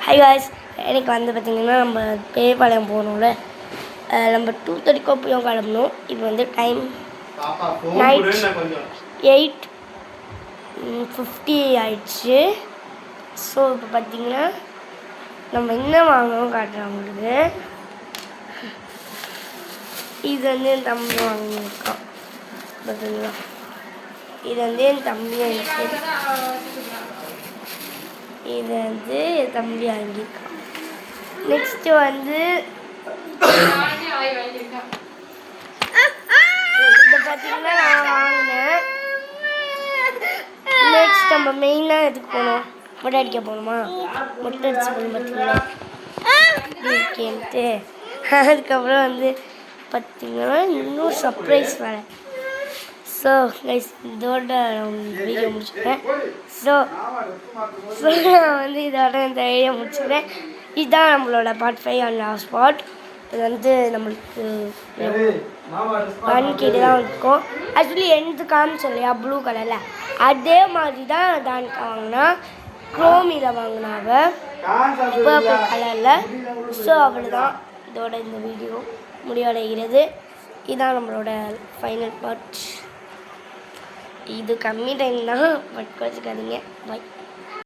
Hi guys, எனக்கு வந்து பார்த்திங்கன்னா நம்ம பேய்பாளையம் போகணும்ல, நம்ம 2:30 போய் கிளம்பணும். இப்போ வந்து டைம் நைட் 8:50 ஆயிடுச்சு. ஸோ இப்போ பார்த்திங்கன்னா நம்ம என்ன வாங்கணும் காட்டுறோம் உங்களுக்கு. இது வந்து என் தம்பி வாங்கியிருக்கான் பார்த்தீங்களா. இது வந்து என் தம்பி இது வந்து என் தம்பி வாங்கியிருக்கான். நெக்ஸ்ட்டு வந்து இதை பார்த்தீங்கன்னா நான் வாங்கினேன். நெக்ஸ்ட் நம்ம மெயினாக எதுக்கு போகணும், மொட்டை அடிக்க போகணுமா. மொட்டை அடிச்சு போகணும் பார்த்தீங்களா இருக்கேன்ட்டு. அதுக்கப்புறம் வந்து பார்த்தீங்கன்னா இன்னும் சர்ப்ரைஸ் வேறு. ஸோ கைஸ், இதோட வீடியோ முடிச்சுக்கிறேன். ஸோ நான் வந்து இதோட இந்த வீடியோ முடிச்சுக்கிறேன். இதுதான் நம்மளோட பார்ட் 5 ஆன் லாஸ்ட் ஸ்பாட். இது வந்து நம்மளுக்கு 1K தான் இருக்கும். ஆக்சுவலி எனக்கு காமிச்சோம் இல்லையா ப்ளூ கலரில், அதே மாதிரி தான் தானிக்கா வாங்கினா, குரோமியில் வாங்கினாவ பர்பிள் கலரில். ஸோ அவ்வளோதான், இதோட இந்த வீடியோ முடிவடைகிறது. இதுதான் நம்மளோட ஃபைனல் பார்ட். இது கம்மி டைம் தான், பட் குறைச்சிக்காதீங்க. பாய்.